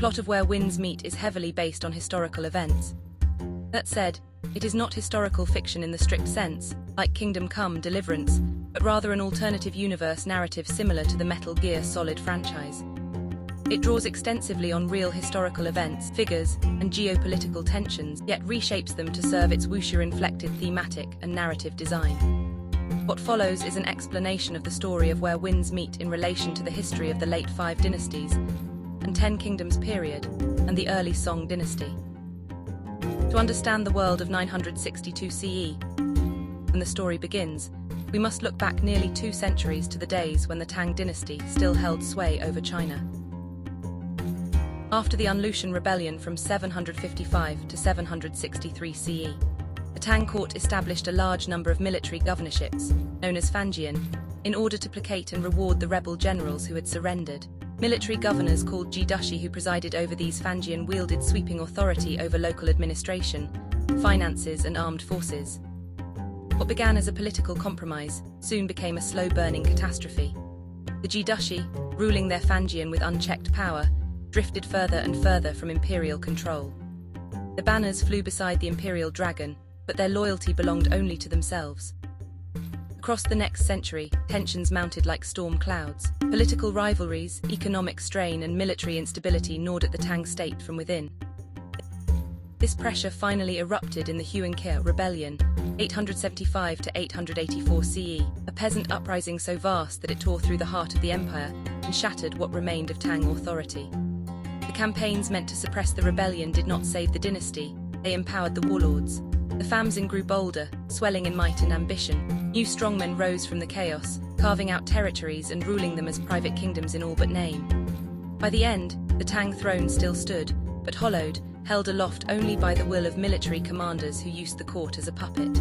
plot of Where Winds Meet is heavily based on historical events. That said, it is not historical fiction in the strict sense, like Kingdom Come: Deliverance, but rather an alternative universe narrative similar to the Metal Gear Solid franchise. It draws extensively on real historical events, figures, and geopolitical tensions, yet reshapes them to serve its Wuxia-inflected thematic and narrative design. What follows is an explanation of the story of Where Winds Meet in relation to the history of the late 5 Dynasties and 10 Kingdoms period and the early Song Dynasty. To understand the world of 962 CE, when the story begins, we must look back nearly 2 centuries to the days when the Tang Dynasty still held sway over China. After the Unlushan Rebellion from 755 to 763 CE, the Tang court established a large number of military governorships, known as fanjian, in order to placate and reward the rebel generals who had surrendered. Military governors called jidushi who presided over these fanjian wielded sweeping authority over local administration, finances and armed forces. What began as a political compromise soon became a slow-burning catastrophe. The jidushi, ruling their fanjian with unchecked power, drifted further and further from imperial control. The banners flew beside the imperial dragon, but their loyalty belonged only to themselves. Across the next century, tensions mounted like storm clouds. Political rivalries, economic strain and military instability gnawed at the Tang state from within. This pressure finally erupted in the Huanghe Rebellion, 875 to 884 CE, a peasant uprising so vast that it tore through the heart of the empire and shattered what remained of Tang authority. The campaigns meant to suppress the rebellion did not save the dynasty, they empowered the warlords. The Famzin grew bolder, swelling in might and ambition. New strongmen rose from the chaos, carving out territories and ruling them as private kingdoms in all but name. By the end, the Tang throne still stood, but hollowed, held aloft only by the will of military commanders who used the court as a puppet.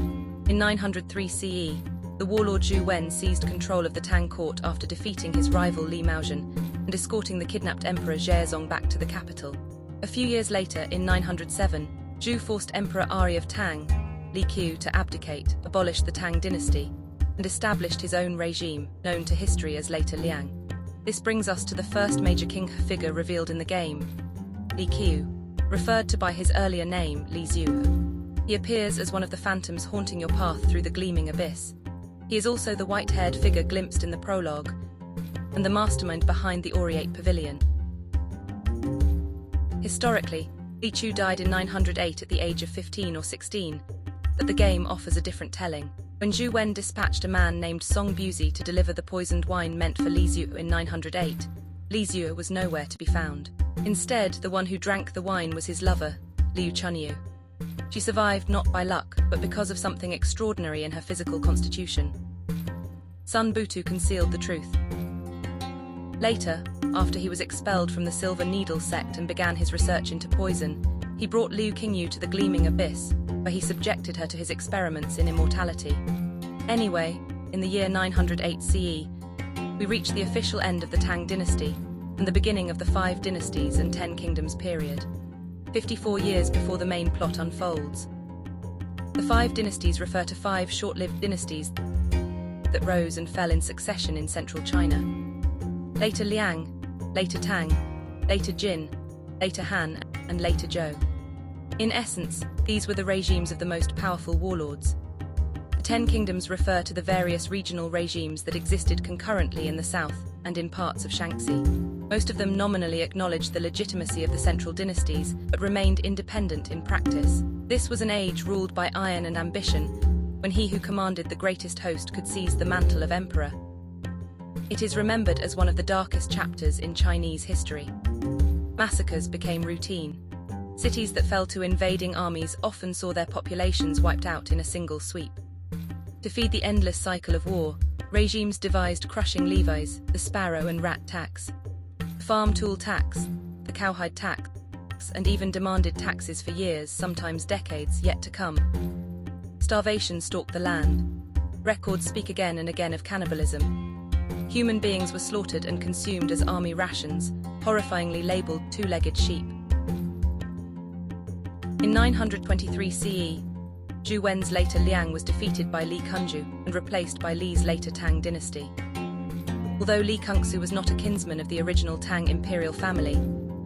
In 903 CE, the warlord Zhu Wen seized control of the Tang court after defeating his rival Li Maozhen and escorting the kidnapped emperor Zhezong back to the capital. A few years later, in 907, Zhu forced Emperor Ari of Tang, Li Qiu, to abdicate, abolished the Tang dynasty, and established his own regime, known to history as later Liang. This brings us to the first major king figure revealed in the game, Li Qiu, referred to by his earlier name, Li Zhu. He appears as one of the phantoms haunting your path through the gleaming abyss. He is also the white-haired figure glimpsed in the prologue, and the mastermind behind the Aureate Pavilion. Historically, Li Qiu died in 908 at the age of 15 or 16, but the game offers a different telling. When Zhu Wen dispatched a man named Song Buzi to deliver the poisoned wine meant for Li Zhu in 908, Li Zhu was nowhere to be found. Instead, the one who drank the wine was his lover, Liu Chunyu. She survived not by luck, but because of something extraordinary in her physical constitution. Sun Butu concealed the truth. Later, after he was expelled from the Silver Needle sect and began his research into poison, he brought Liu Qingyu to the Gleaming Abyss, where he subjected her to his experiments in immortality. Anyway, in the year 908 CE, we reach the official end of the Tang dynasty and the beginning of the 5 Dynasties and 10 Kingdoms period, 54 years before the main plot unfolds. The 5 Dynasties refer to 5 short-lived dynasties that rose and fell in succession in central China. Later Liang, later Tang, later Jin, later Han, and later Zhou. In essence, these were the regimes of the most powerful warlords. The 10 Kingdoms refer to the various regional regimes that existed concurrently in the south and in parts of Shaanxi. Most of them nominally acknowledged the legitimacy of the central dynasties, but remained independent in practice. This was an age ruled by iron and ambition, when he who commanded the greatest host could seize the mantle of emperor. It is remembered as one of the darkest chapters in Chinese history. Massacres became routine. Cities that fell to invading armies often saw their populations wiped out in a single sweep. To feed the endless cycle of war, regimes devised crushing levies, the sparrow and rat tax, the farm tool tax, the cowhide tax, and even demanded taxes for years, sometimes decades, yet to come. Starvation stalked the land. Records speak again and again of cannibalism. Human beings were slaughtered and consumed as army rations, horrifyingly labeled two-legged sheep. In 923 CE, Zhu Wen's later Liang was defeated by Li Kungju and replaced by Li's later Tang dynasty. Although Li Kungsu was not a kinsman of the original Tang imperial family,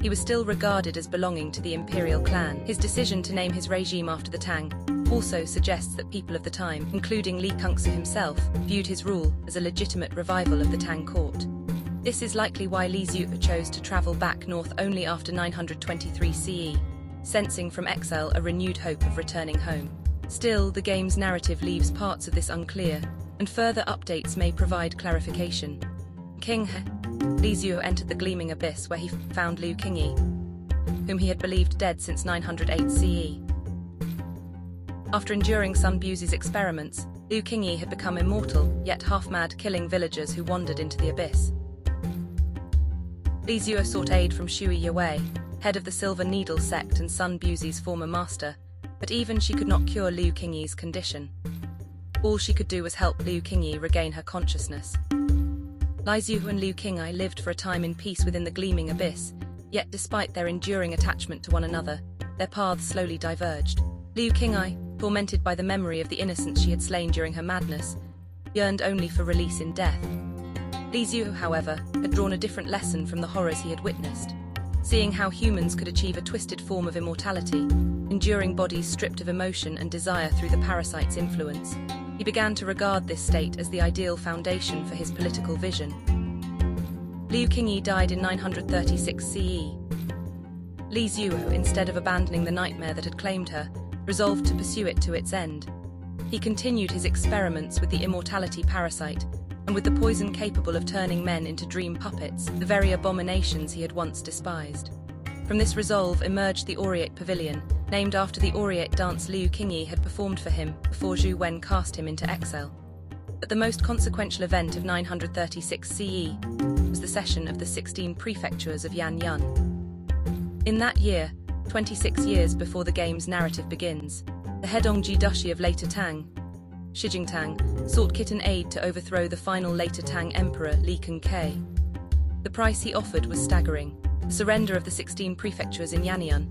he was still regarded as belonging to the imperial clan. His decision to name his regime after the Tang also suggests that people of the time, including Li Kungsu himself, viewed his rule as a legitimate revival of the Tang court. This is likely why Li Zhu chose to travel back north only after 923 CE, sensing from exile a renewed hope of returning home. Still, the game's narrative leaves parts of this unclear, and further updates may provide clarification. King He, Li Zhu entered the Gleaming Abyss where he found Liu Qingyi, whom he had believed dead since 908 CE. After enduring Sun Buzi's experiments, Liu Qingyi had become immortal, yet half-mad, killing villagers who wandered into the abyss. Li Zhu sought aid from Shui Yue, head of the Silver Needle sect and Sun Buzi's former master, but even she could not cure Liu Qingyi's condition. All she could do was help Liu Qingyi regain her consciousness. Li Zhu and Liu Qingyi lived for a time in peace within the Gleaming Abyss, yet despite their enduring attachment to one another, their paths slowly diverged. Liu Qingyi, tormented by the memory of the innocents she had slain during her madness, yearned only for release in death. Li Zhu, however, had drawn a different lesson from the horrors he had witnessed. Seeing how humans could achieve a twisted form of immortality, enduring bodies stripped of emotion and desire through the parasite's influence, he began to regard this state as the ideal foundation for his political vision. Liu Qingyi died in 936 CE. Li Zhu, instead of abandoning the nightmare that had claimed her, resolved to pursue it to its end. He continued his experiments with the immortality parasite, and with the poison capable of turning men into dream puppets, the very abominations he had once despised. From this resolve emerged the Aureate Pavilion, named after the Aureate dance Liu Qingyi had performed for him before Zhu Wen cast him into exile. But the most consequential event of 936 CE was the cession of the 16 prefectures of Yanyun. In that year, 26 years before the game's narrative begins, the Hedongji duchy of later Tang, Shi Jingtang, sought Khitan aid to overthrow the final later Tang emperor Li Kungke. The price he offered was staggering: the surrender of the 16 prefectures in Yanyun,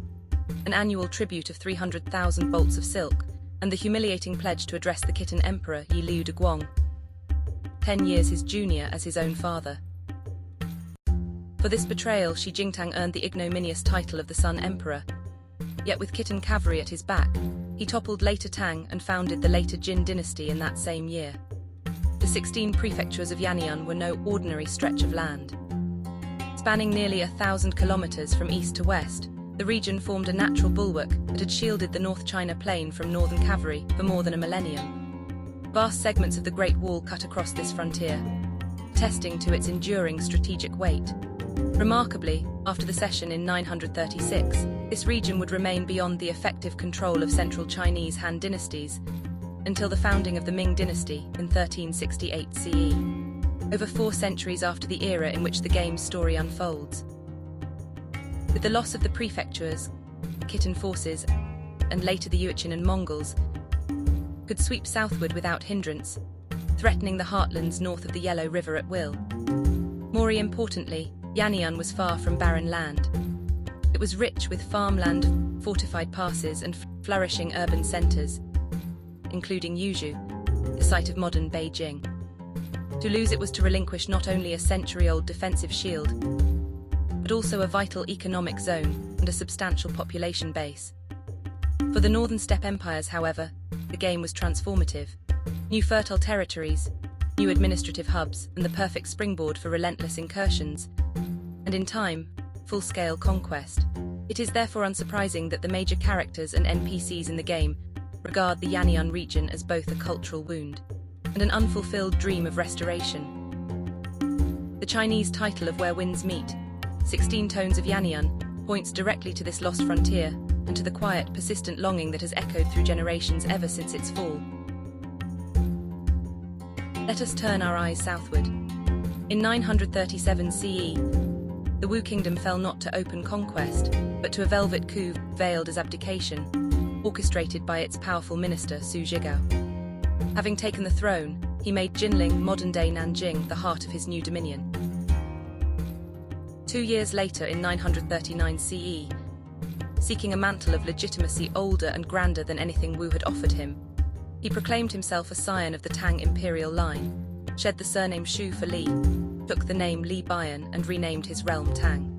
an annual tribute of 300,000 bolts of silk, and the humiliating pledge to address the Khitan emperor Yi Liu de Guang, 10 years his junior, as his own father. For this betrayal, Shi Jingtang earned the ignominious title of the Sun Emperor. Yet with Khitan cavalry at his back, he toppled later Tang and founded the later Jin dynasty in that same year. The 16 prefectures of Yanyun were no ordinary stretch of land. Spanning nearly 1,000 kilometers from east to west, the region formed a natural bulwark that had shielded the North China Plain from northern cavalry for more than a millennium. Vast segments of the Great Wall cut across this frontier, attesting to its enduring strategic weight. Remarkably, after the cession in 936, this region would remain beyond the effective control of central Chinese Han dynasties until the founding of the Ming dynasty in 1368 CE, over 4 centuries after the era in which the game's story unfolds. With the loss of the prefectures, Khitan forces, and later the Yuezhin and Mongols, could sweep southward without hindrance, threatening the heartlands north of the Yellow River at will. More importantly, Yanyun was far from barren land. It was rich with farmland, fortified passes, and flourishing urban centers, including Yuzhou, the site of modern Beijing. To lose it was to relinquish not only a century-old defensive shield, but also a vital economic zone and a substantial population base. For the northern steppe empires, however, the game was transformative. New fertile territories, new administrative hubs, and the perfect springboard for relentless incursions, and in time, full-scale conquest. It is therefore unsurprising that the major characters and NPCs in the game regard the Yanyun region as both a cultural wound and an unfulfilled dream of restoration. The Chinese title of Where Winds Meet, 16 Tones of Yanyun, points directly to this lost frontier and to the quiet, persistent longing that has echoed through generations ever since its fall. Let us turn our eyes southward. In 937 CE, the Wu kingdom fell not to open conquest, but to a velvet coup veiled as abdication, orchestrated by its powerful minister Su Zhigao. Having taken the throne, he made Jinling, modern-day Nanjing, the heart of his new dominion. 2 years later, in 939 CE, seeking a mantle of legitimacy older and grander than anything Wu had offered him, he proclaimed himself a scion of the Tang imperial line, shed the surname Shu for Li, took the name Li Bian, and renamed his realm Tang.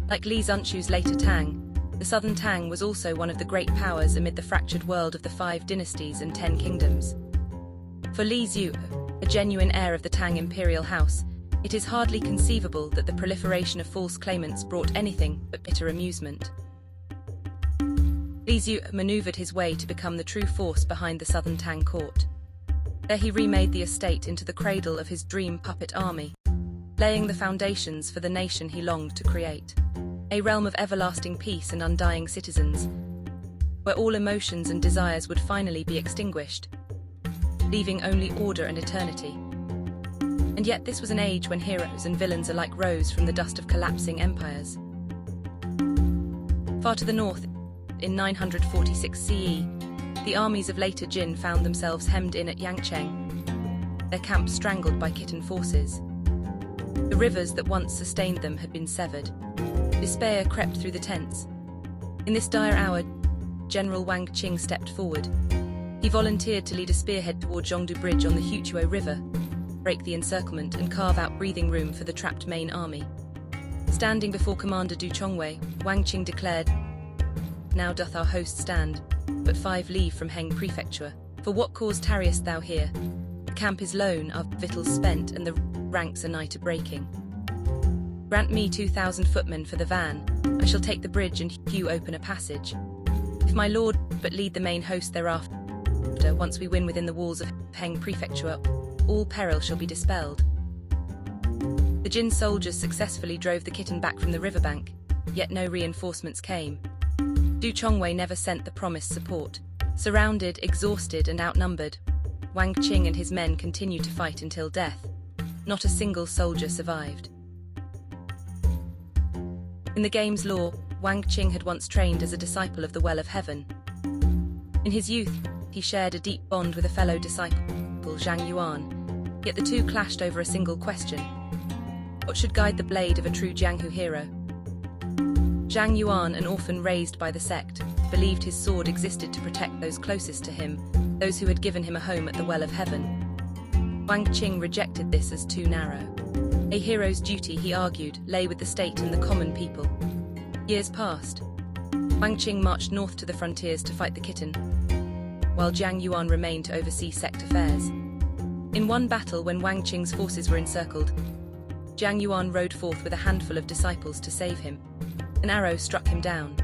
Like Li Zunshu's later Tang, the southern Tang was also one of the great powers amid the fractured world of the 5 dynasties and 10 kingdoms. For Li Zhu, a genuine heir of the Tang imperial house, it is hardly conceivable that the proliferation of false claimants brought anything but bitter amusement. Li Zhu maneuvered his way to become the true force behind the southern Tang court. There he remade the estate into the cradle of his dream puppet army, laying the foundations for the nation he longed to create. A realm of everlasting peace and undying citizens, where all emotions and desires would finally be extinguished, leaving only order and eternity. And yet this was an age when heroes and villains alike rose from the dust of collapsing empires. Far to the north, in 946 CE, the armies of later Jin found themselves hemmed in at Yangcheng, their camp strangled by Khitan forces. The rivers that once sustained them had been severed. Despair crept through the tents. In this dire hour, General Wang Qing stepped forward. He volunteered to lead a spearhead toward Zhongdu Bridge on the Hutuo River, break the encirclement and carve out breathing room for the trapped main army. Standing before Commander Du Chongwei, Wang Qing declared, "Now doth our host stand, but 5 li from Heng Prefecture. For what cause tarriest thou here? The camp is lone, our victuals spent, and the ranks are nigh to breaking. Grant me 2,000 footmen for the van. I shall take the bridge and hew open a passage. If my lord but lead the main host thereafter, once we win within the walls of Heng Prefecture, all peril shall be dispelled." The Jin soldiers successfully drove the Khitan back from the riverbank, yet no reinforcements came. Du Chongwei never sent the promised support. Surrounded, exhausted, and outnumbered, Wang Qing and his men continued to fight until death. Not a single soldier survived. In the game's lore, Wang Qing had once trained as a disciple of the Well of Heaven. In his youth, he shared a deep bond with a fellow disciple, Zhang Yuan, yet the two clashed over a single question: what should guide the blade of a true Jianghu hero? Zhang Yuan, an orphan raised by the sect, believed his sword existed to protect those closest to him, those who had given him a home at the Well of Heaven. Wang Qing rejected this as too narrow. A hero's duty, he argued, lay with the state and the common people. Years passed. Wang Qing marched north to the frontiers to fight the Khitan, while Zhang Yuan remained to oversee sect affairs. In one battle, when Wang Qing's forces were encircled, Zhang Yuan rode forth with a handful of disciples to save him. An arrow struck him down.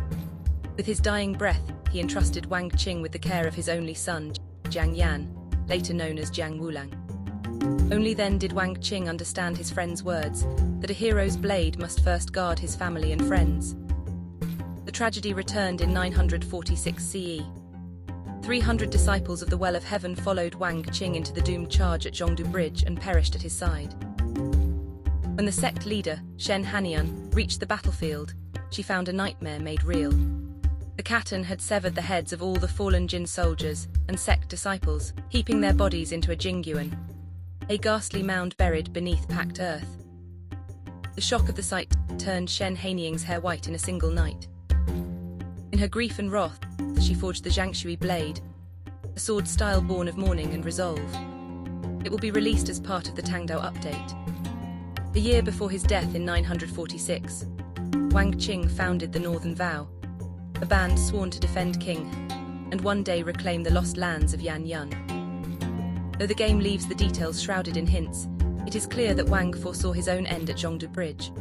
With his dying breath, he entrusted Wang Qing with the care of his only son, Jiang Yan, later known as Jiang Wulang. Only then did Wang Qing understand his friend's words, that a hero's blade must first guard his family and friends. The tragedy returned in 946 CE. 300 disciples of the Well of Heaven followed Wang Qing into the doomed charge at Zhongdu Bridge and perished at his side. When the sect leader, Shen Hanian, reached the battlefield, she found a nightmare made real. The Khitan had severed the heads of all the fallen Jin soldiers and sect disciples, heaping their bodies into a Jingyuan, a ghastly mound buried beneath packed earth. The shock of the sight turned Shen Haniang's hair white in a single night. In her grief and wrath, she forged the Jiangshui blade, a sword style born of mourning and resolve. It will be released as part of the Tangdao update. A year before his death in 946, Wang Qing founded the Northern Vow, a band sworn to defend King, and one day reclaim the lost lands of Yan Yun. Though the game leaves the details shrouded in hints, it is clear that Wang foresaw his own end at Zhongdu Bridge.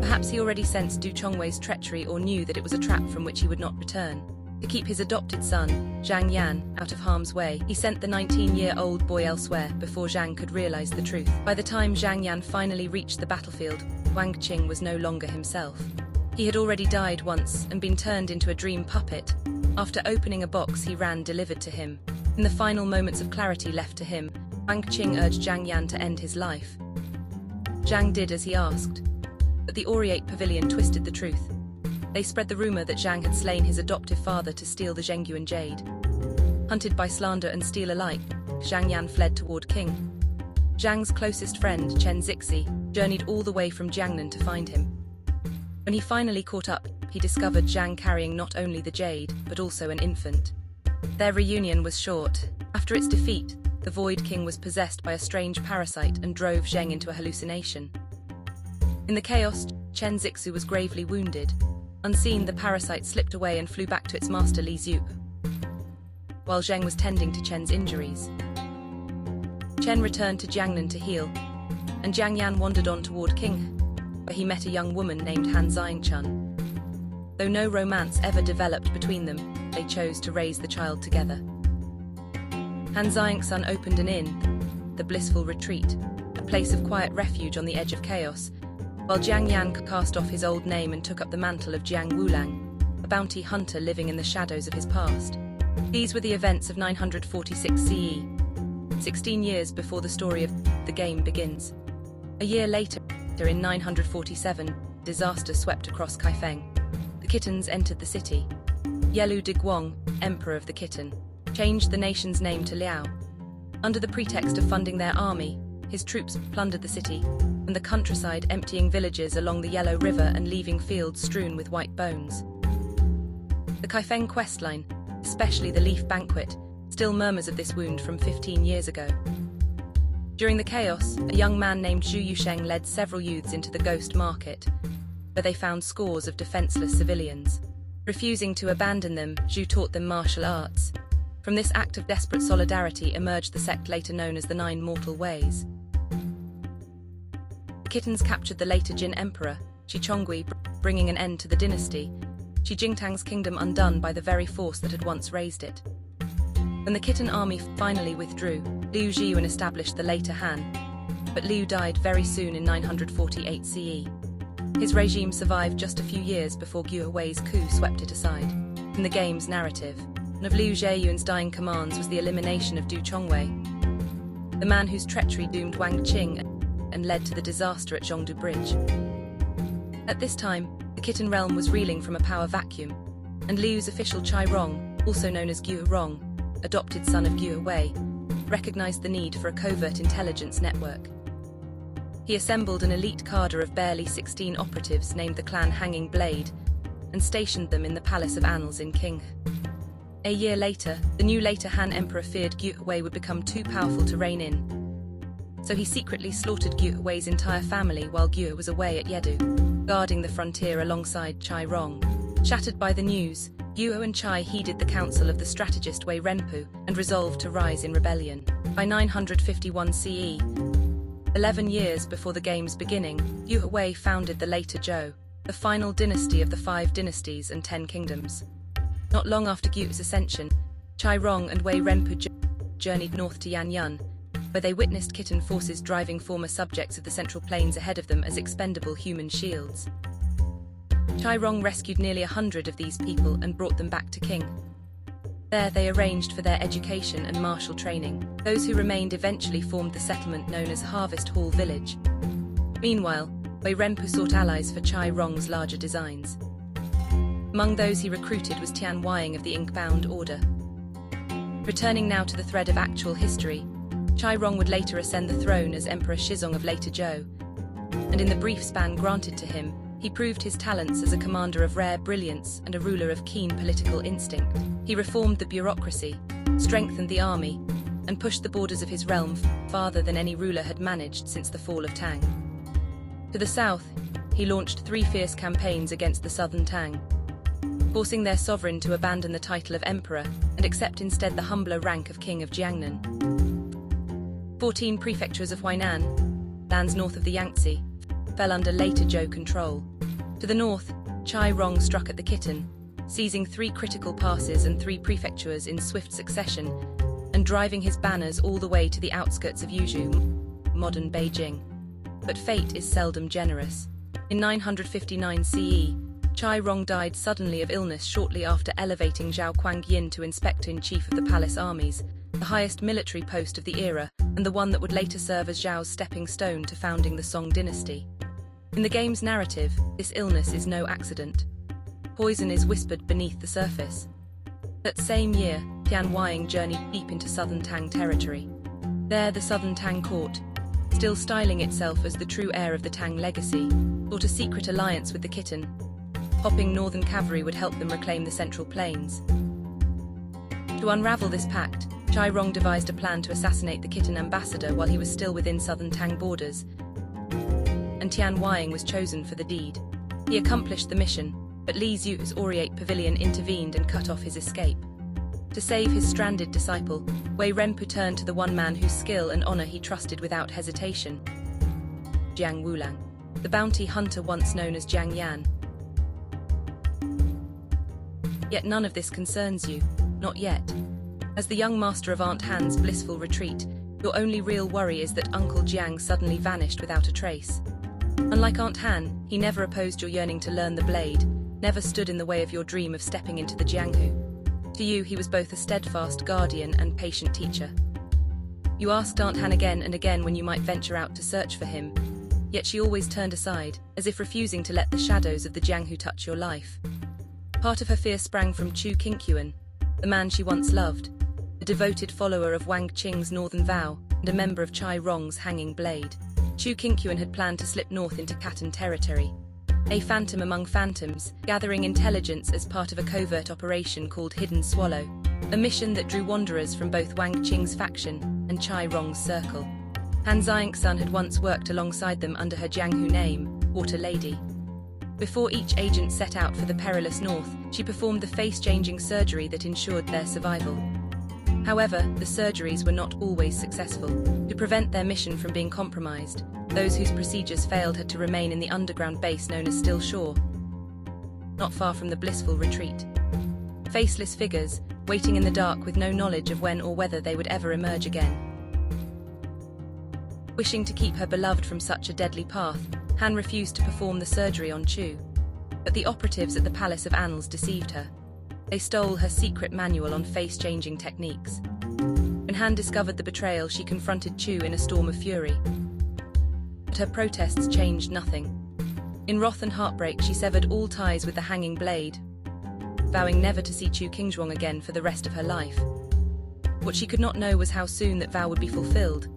Perhaps he already sensed Du Chongwei's treachery or knew that it was a trap from which he would not return. To keep his adopted son, Zhang Yan, out of harm's way, he sent the 19-year-old boy elsewhere before Zhang could realize the truth. By the time Zhang Yan finally reached the battlefield, Wang Qing was no longer himself. He had already died once and been turned into a dream puppet. After opening a box he ran delivered to him. In the final moments of clarity left to him, Wang Qing urged Zhang Yan to end his life. Zhang did as he asked, but the Aureate Pavilion twisted the truth. They spread the rumor that Zhang had slain his adoptive father to steal the Zhengyuan jade. Hunted by slander and steel alike, Zhang Yan fled toward King. Zhang's closest friend, Chen Zixi, journeyed all the way from Jiangnan to find him. When he finally caught up, he discovered Zhang carrying not only the jade, but also an infant. Their reunion was short. After its defeat, the Void King was possessed by a strange parasite and drove Zheng into a hallucination. In the chaos, Chen Zixu was gravely wounded. Unseen, the parasite slipped away and flew back to its master Li Xiu, while Zheng was tending to Chen's injuries. Chen returned to Jiangnan to heal, and Jiang Yan wandered on toward Qing, where he met a young woman named Han Xiangchun. Though no romance ever developed between them, they chose to raise the child together. Han Xiangchun opened an inn, the Blissful Retreat, a place of quiet refuge on the edge of chaos, while Jiang Yan cast off his old name and took up the mantle of Jiang Wulang, a bounty hunter living in the shadows of his past. These were the events of 946 CE, 16 years before the story of the game begins. A year later, in 947, disaster swept across Kaifeng. The Kittans entered the city. Yelu Diguang, Emperor of the Kittan, changed the nation's name to Liao. Under the pretext of funding their army, his troops plundered the city and the countryside, emptying villages along the Yellow River and leaving fields strewn with white bones. The Kaifeng questline, especially the Leaf Banquet, still murmurs of this wound from 15 years ago. During the chaos, a young man named Zhu Yusheng led several youths into the Ghost Market, where they found scores of defenseless civilians. Refusing to abandon them, Zhu taught them martial arts. From this act of desperate solidarity emerged the sect later known as the Nine Mortal Ways. The Kittans captured the later Jin Emperor, Shi Chongui, bringing an end to the dynasty, Shi Jingtang's kingdom undone by the very force that had once raised it. When the Kittan army finally withdrew, Liu Zhiyuan established the later Han, but Liu died very soon in 948 CE. His regime survived just a few years before Guo Wei's coup swept it aside. In the game's narrative, one of Liu Zhiyuan's dying commands was the elimination of Du Chongwei, the man whose treachery doomed Wang Qing and led to the disaster at Zhongdu Bridge. At this time, the Kittan realm was reeling from a power vacuum, and Liu's official Chai Rong, also known as Guo Rong, adopted son of Guo Wei, recognized the need for a covert intelligence network. He assembled an elite cadre of barely 16 operatives named the Clan Hanging Blade and stationed them in the Palace of Annals in Qing. A year later, the new later Han Emperor feared Guo Wei would become too powerful to rein in, so he secretly slaughtered Guo Wei's entire family while Guo was away at Yedu, guarding the frontier alongside Chai Rong. Shattered by the news, Guo and Chai heeded the counsel of the strategist Wei Renpu and resolved to rise in rebellion. By 951 CE, 11 years before the game's beginning, Guo Wei founded the later Zhou, the final dynasty of the 5 dynasties and 10 kingdoms. Not long after Guo's ascension, Chai Rong and Wei Renpu journeyed north to Yanyun, where they witnessed Kittan forces driving former subjects of the Central Plains ahead of them as expendable human shields. Chai Rong rescued nearly 100 of these people and brought them back to Qing. There they arranged for their education and martial training. Those who remained eventually formed the settlement known as Harvest Hall Village. Meanwhile, Wei Renpu sought allies for Chai Rong's larger designs. Among those he recruited was Tian Weiying of the Ink-bound Order. Returning now to the thread of actual history, Chai Rong would later ascend the throne as Emperor Shizong of later Zhou, and in the brief span granted to him, he proved his talents as a commander of rare brilliance and a ruler of keen political instinct. He reformed the bureaucracy, strengthened the army, and pushed the borders of his realm farther than any ruler had managed since the fall of Tang. To the south, he launched 3 fierce campaigns against the southern Tang, forcing their sovereign to abandon the title of emperor and accept instead the humbler rank of king of Jiangnan. 14 prefectures of Huainan, lands north of the Yangtze, fell under later Zhou control. To the north, Chai Rong struck at the Kittan, seizing 3 critical passes and 3 prefectures in swift succession, and driving his banners all the way to the outskirts of Yuzhou, modern Beijing. But fate is seldom generous. In 959 CE, Chai Rong died suddenly of illness shortly after elevating Zhao Kuangyin to Inspector-in-Chief of the Palace Armies, the highest military post of the era, and the one that would later serve as Zhao's stepping stone to founding the Song dynasty. In the game's narrative, this illness is no accident. Poison is whispered beneath the surface. That same year, Tian Weiying journeyed deep into southern Tang territory. There the southern Tang court, still styling itself as the true heir of the Tang legacy, sought a secret alliance with the Kittan. Hopping northern cavalry would help them reclaim the Central Plains. To unravel this pact, Chai Rong devised a plan to assassinate the Kittan ambassador while he was still within southern Tang borders, and Tian Weiying was chosen for the deed. He accomplished the mission, but Li Zhu's aureate pavilion intervened and cut off his escape. To save his stranded disciple, Wei Renpu turned to the one man whose skill and honor he trusted without hesitation. Jiang Wulang, the bounty hunter once known as Jiang Yan. Yet none of this concerns you, not yet. As the young master of Aunt Han's blissful retreat, your only real worry is that Uncle Jiang suddenly vanished without a trace. Unlike Aunt Han, he never opposed your yearning to learn the blade, never stood in the way of your dream of stepping into the Jianghu. To you, he was both a steadfast guardian and patient teacher. You asked Aunt Han again and again when you might venture out to search for him, yet she always turned aside, as if refusing to let the shadows of the Jianghu touch your life. Part of her fear sprang from Chu Qingquan, the man she once loved, a devoted follower of Wang Qing's northern vow and a member of Chai Rong's hanging blade. Chu Qingquan had planned to slip north into Khatan territory, a phantom among phantoms, gathering intelligence as part of a covert operation called Hidden Swallow, a mission that drew wanderers from both Wang Qing's faction and Chai Rong's circle. Han Xiangxun had once worked alongside them under her Jianghu name, Water Lady. Before each agent set out for the perilous north, she performed the face-changing surgery that ensured their survival. However, the surgeries were not always successful. To prevent their mission from being compromised, those whose procedures failed had to remain in the underground base known as Still Shore, not far from the blissful retreat. Faceless figures, waiting in the dark with no knowledge of when or whether they would ever emerge again. Wishing to keep her beloved from such a deadly path, Han refused to perform the surgery on Chu. But the operatives at the Palace of Annals deceived her. They stole her secret manual on face-changing techniques. When Han discovered the betrayal, she confronted Chu in a storm of fury. But her protests changed nothing. In wrath and heartbreak, she severed all ties with the hanging blade, vowing never to see Chu Qingzhuang again for the rest of her life. What she could not know was how soon that vow would be fulfilled.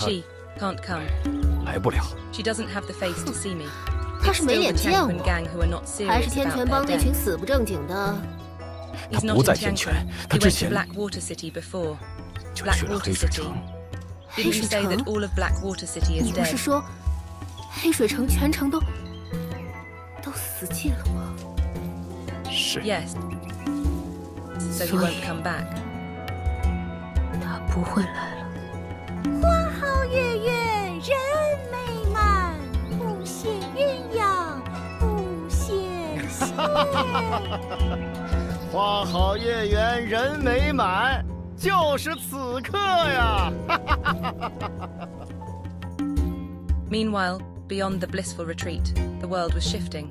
She can't come. 来不了。 She doesn't have the face to see me. 他是没眼见我， gang who are not 还是 serious 天 about 拳 their 帮那 death. 群死不正经的？ He's 他 not 不 in 在天拳， Tianquan. 他 He 之 went to 前 Blackwater City before. 就去了 Blackwater 黑水 City. 城。 Didn't you say that all of Blackwater City is 你不是 dead? 说黑水城全城都死尽了吗？是。 Yes. So he won't come back. 他不会来了。 花好月圆人美满，不羡鸳鸯不羡仙。花好月圆人美满，就是此刻呀！ Meanwhile, beyond the blissful retreat, the world was shifting.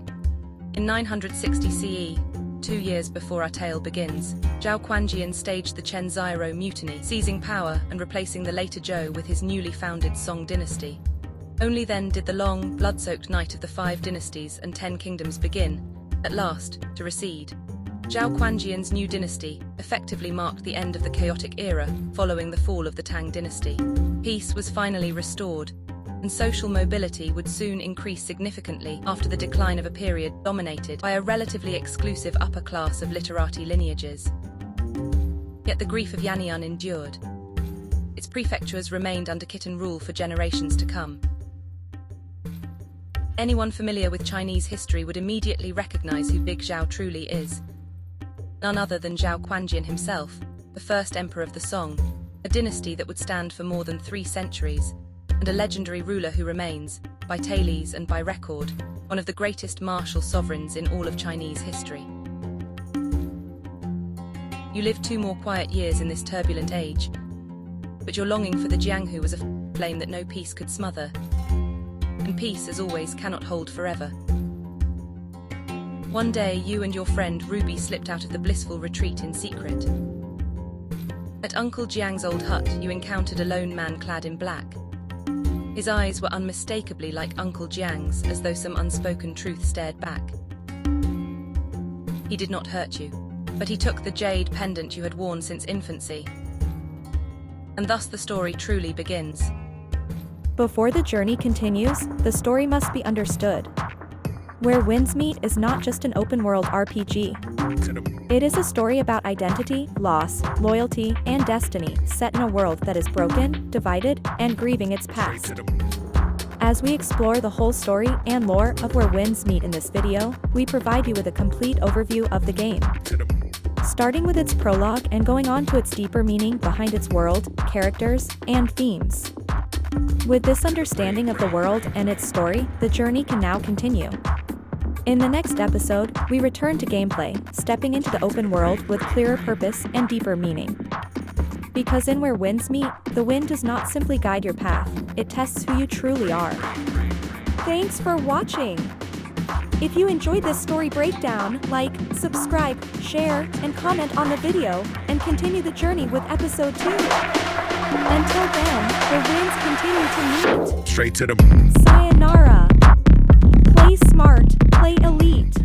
In 960 CE, 2 years before our tale begins, Zhao Quanjian staged the Chen Zhiro mutiny, seizing power and replacing the later Zhou with his newly founded Song dynasty. Only then did the long, blood-soaked night of the 5 dynasties and 10 kingdoms begin, at last, to recede. Zhao Quanjian's new dynasty effectively marked the end of the chaotic era following the fall of the Tang dynasty. Peace was finally restored, and social mobility would soon increase significantly after the decline of a period dominated by a relatively exclusive upper class of literati lineages. Yet the grief of Yannian endured. Its prefectures remained under Khitan rule for generations to come. Anyone familiar with Chinese history would immediately recognize who Big Zhao truly is. None other than Zhao Quanjian himself, the first emperor of the Song, a dynasty that would stand for more than 3 centuries, and a legendary ruler who remains, by tales and by record, one of the greatest martial sovereigns in all of Chinese history. You lived 2 more quiet years in this turbulent age, but your longing for the Jianghu was a flame that no peace could smother, and peace, as always, cannot hold forever. One day, you and your friend Ruby slipped out of the blissful retreat in secret. At Uncle Jiang's old hut, you encountered a lone man clad in black. His eyes were unmistakably like Uncle Jiang's, as though some unspoken truth stared back. He did not hurt you, but he took the jade pendant you had worn since infancy. And thus the story truly begins. Before the journey continues, the story must be understood. Where Winds Meet is not just an open-world RPG. It is a story about identity, loss, loyalty, and destiny, set in a world that is broken, divided, and grieving its past. As we explore the whole story and lore of Where Winds Meet in this video, we provide you with a complete overview of the game. Starting with its prologue and going on to its deeper meaning behind its world, characters, and themes. With this understanding of the world and its story, the journey can now continue. In the next episode, we return to gameplay, stepping into the open world with clearer purpose and deeper meaning. Because in Where Winds Meet, the wind does not simply guide your path, it tests who you truly are. Thanks for watching! If you enjoyed this story breakdown, like, subscribe, share, and comment on the video, and continue the journey with episode 2. Until then, the winds continue to meet. Straight to the Sayonara. Play smart, play elite.